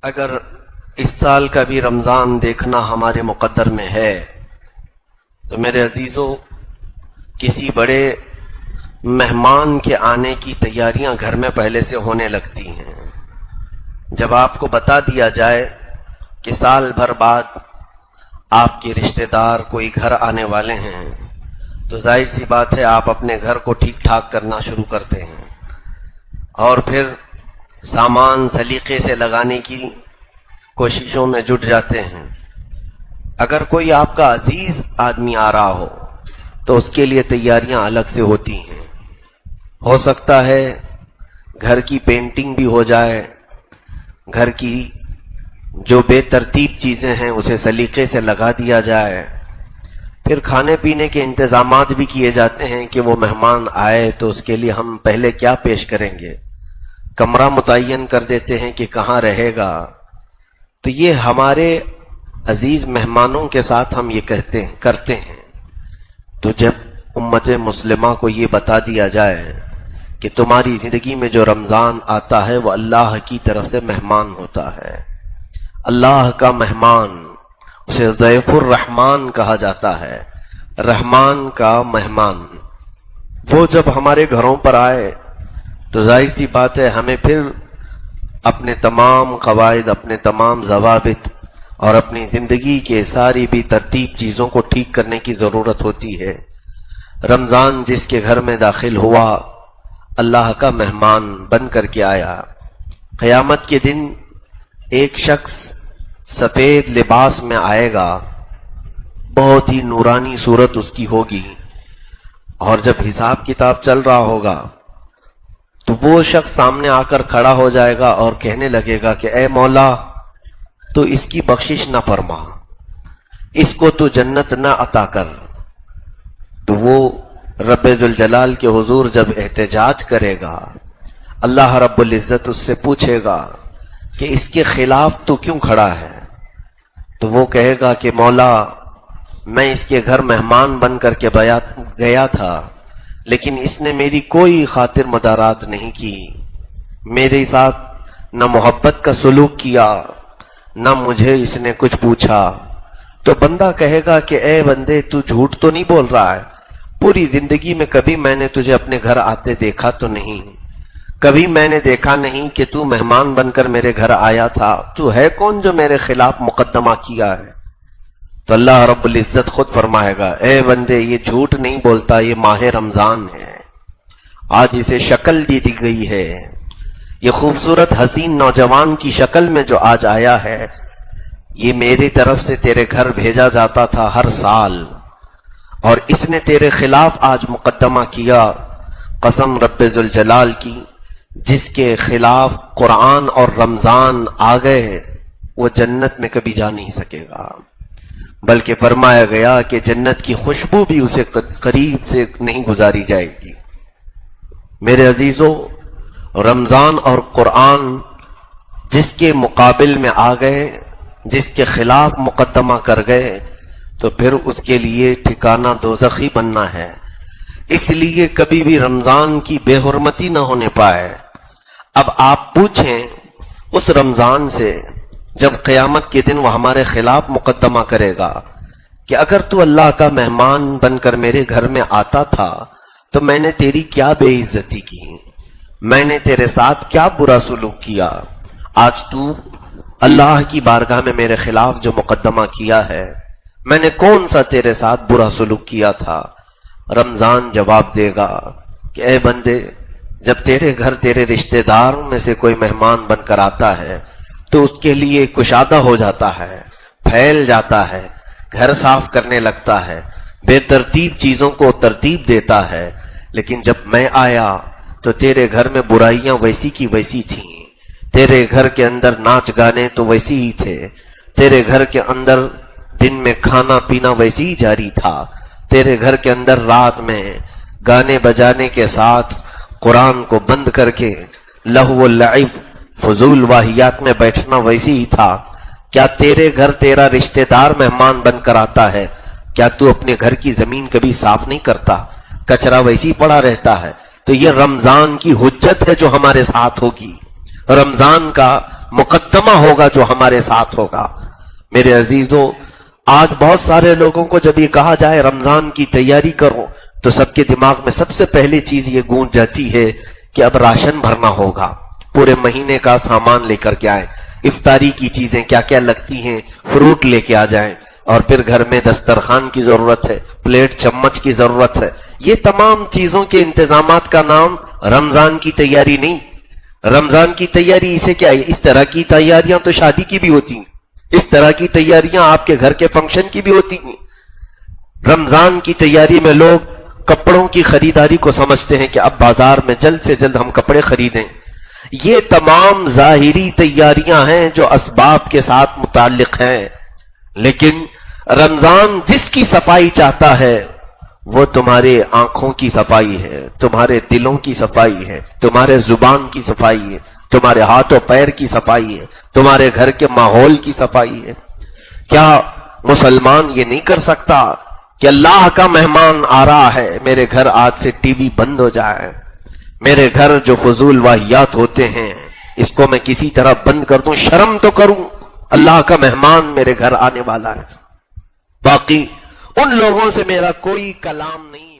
اگر اس سال کا بھی رمضان دیکھنا ہمارے مقدر میں ہے تو میرے عزیزوں، کسی بڑے مہمان کے آنے کی تیاریاں گھر میں پہلے سے ہونے لگتی ہیں۔ جب آپ کو بتا دیا جائے کہ سال بھر بعد آپ کے رشتہ دار کوئی گھر آنے والے ہیں تو ظاہر سی بات ہے آپ اپنے گھر کو ٹھیک ٹھاک کرنا شروع کرتے ہیں اور پھر سامان سلیقے سے لگانے کی کوششوں میں جٹ جاتے ہیں۔ اگر کوئی آپ کا عزیز آدمی آ رہا ہو تو اس کے لیے تیاریاں الگ سے ہوتی ہیں۔ ہو سکتا ہے گھر کی پینٹنگ بھی ہو جائے، گھر کی جو بے ترتیب چیزیں ہیں اسے سلیقے سے لگا دیا جائے، پھر کھانے پینے کے انتظامات بھی کیے جاتے ہیں کہ وہ مہمان آئے تو اس کے لیے ہم پہلے کیا پیش کریں گے، کمرہ متعین کر دیتے ہیں کہ کہاں رہے گا۔ تو یہ ہمارے عزیز مہمانوں کے ساتھ ہم یہ کرتے ہیں۔ تو جب امت مسلمہ کو یہ بتا دیا جائے کہ تمہاری زندگی میں جو رمضان آتا ہے وہ اللہ کی طرف سے مہمان ہوتا ہے، اللہ کا مہمان، اسے ضیف الرحمان کہا جاتا ہے، رحمان کا مہمان، وہ جب ہمارے گھروں پر آئے تو ظاہر سی بات ہے ہمیں پھر اپنے تمام قواعد، اپنے تمام ضوابط اور اپنی زندگی کے ساری بھی ترتیب چیزوں کو ٹھیک کرنے کی ضرورت ہوتی ہے۔ رمضان جس کے گھر میں داخل ہوا اللہ کا مہمان بن کر کے آیا۔ قیامت کے دن ایک شخص سفید لباس میں آئے گا، بہت ہی نورانی صورت اس کی ہوگی، اور جب حساب کتاب چل رہا ہوگا تو وہ شخص سامنے آ کر کھڑا ہو جائے گا اور کہنے لگے گا کہ اے مولا تو اس کی بخشش نہ فرما، اس کو تو جنت نہ عطا کر۔ تو وہ رب ذوالجلال کے حضور جب احتجاج کرے گا، اللہ رب العزت اس سے پوچھے گا کہ اس کے خلاف تو کیوں کھڑا ہے؟ تو وہ کہے گا کہ مولا میں اس کے گھر مہمان بن کر کے گیا تھا، لیکن اس نے میری کوئی خاطر مدارات نہیں کی، میرے ساتھ نہ محبت کا سلوک کیا، نہ مجھے اس نے کچھ پوچھا۔ تو بندہ کہے گا کہ اے بندے تو جھوٹ تو نہیں بول رہا ہے، پوری زندگی میں کبھی میں نے تجھے اپنے گھر آتے دیکھا تو نہیں، کبھی میں نے دیکھا نہیں کہ تو مہمان بن کر میرے گھر آیا تھا، تو ہے کون جو میرے خلاف مقدمہ کیا ہے؟ تو اللہ رب العزت خود فرمائے گا اے بندے یہ جھوٹ نہیں بولتا، یہ ماہ رمضان ہے، آج اسے شکل دی گئی ہے، یہ خوبصورت حسین نوجوان کی شکل میں جو آج آیا ہے یہ میری طرف سے تیرے گھر بھیجا جاتا تھا ہر سال، اور اس نے تیرے خلاف آج مقدمہ کیا۔ قسم رب ذوالجلال کی، جس کے خلاف قرآن اور رمضان آ گئے وہ جنت میں کبھی جا نہیں سکے گا، بلکہ فرمایا گیا کہ جنت کی خوشبو بھی اسے قریب سے نہیں گزاری جائے گی۔ میرے عزیزوں، رمضان اور قرآن جس کے مقابل میں آ گئے، جس کے خلاف مقدمہ کر گئے تو پھر اس کے لیے ٹھکانہ دوزخی بننا ہے۔ اس لیے کبھی بھی رمضان کی بے حرمتی نہ ہونے پائے۔ اب آپ پوچھیں اس رمضان سے جب قیامت کے دن وہ ہمارے خلاف مقدمہ کرے گا کہ اگر تو اللہ کا مہمان بن کر میرے گھر میں آتا تھا تو میں نے تیری کیا بے عزتی کی، میں نے تیرے ساتھ کیا برا سلوک کیا، آج تو اللہ کی بارگاہ میں میرے خلاف جو مقدمہ کیا ہے میں نے کون سا تیرے ساتھ برا سلوک کیا تھا؟ رمضان جواب دے گا کہ اے بندے جب تیرے گھر تیرے رشتہ داروں میں سے کوئی مہمان بن کر آتا ہے تو اس کے لیے کشادہ ہو جاتا ہے، پھیل جاتا ہے، گھر صاف کرنے لگتا ہے، بے ترتیب چیزوں کو ترتیب دیتا ہے، لیکن جب میں آیا تو تیرے گھر میں برائیاں ویسی کی ویسی تھیں، تیرے گھر کے اندر ناچ گانے تو ویسی ہی تھے، تیرے گھر کے اندر دن میں کھانا پینا ویسی ہی جاری تھا، تیرے گھر کے اندر رات میں گانے بجانے کے ساتھ قرآن کو بند کر کے لہو و لعب فضول واہیات میں بیٹھنا ویسی ہی تھا۔ کیا تیرے گھر تیرا رشتہ دار مہمان بن کر آتا ہے، کیا تو اپنے گھر کی زمین کبھی صاف نہیں کرتا، کچرا ویسی پڑا رہتا ہے؟ تو یہ رمضان کی حجت ہے جو ہمارے ساتھ ہوگی، رمضان کا مقدمہ ہوگا جو ہمارے ساتھ ہوگا۔ میرے عزیزوں، آج بہت سارے لوگوں کو جب یہ کہا جائے رمضان کی تیاری کرو تو سب کے دماغ میں سب سے پہلی چیز یہ گونج جاتی ہے کہ اب راشن بھرنا ہوگا، پورے مہینے کا سامان لے کر کے آئیں، افطاری کی چیزیں کیا کیا لگتی ہیں فروٹ لے کے آ جائیں، اور پھر گھر میں دسترخوان کی ضرورت ہے، پلیٹ چمچ کی ضرورت ہے۔ یہ تمام چیزوں کے انتظامات کا نام رمضان کی تیاری نہیں۔ رمضان کی تیاری اسے کیا ہے؟ اس طرح کی تیاریاں تو شادی کی بھی ہوتی ہیں، اس طرح کی تیاریاں آپ کے گھر کے فنکشن کی بھی ہوتی ہیں۔ رمضان کی تیاری میں لوگ کپڑوں کی خریداری کو سمجھتے ہیں کہ اب بازار میں جلد سے جلد ہم کپڑے خریدیں۔ یہ تمام ظاہری تیاریاں ہیں جو اسباب کے ساتھ متعلق ہیں، لیکن رمضان جس کی صفائی چاہتا ہے وہ تمہارے آنکھوں کی صفائی ہے، تمہارے دلوں کی صفائی ہے، تمہارے زبان کی صفائی ہے، تمہارے ہاتھ و پیر کی صفائی ہے، تمہارے گھر کے ماحول کی صفائی ہے۔ کیا مسلمان یہ نہیں کر سکتا کہ اللہ کا مہمان آ رہا ہے، میرے گھر آج سے ٹی وی بند ہو جائے، میرے گھر جو فضول واہیات ہوتے ہیں اس کو میں کسی طرح بند کر دوں، شرم تو کروں، اللہ کا مہمان میرے گھر آنے والا ہے۔ باقی ان لوگوں سے میرا کوئی کلام نہیں ہے۔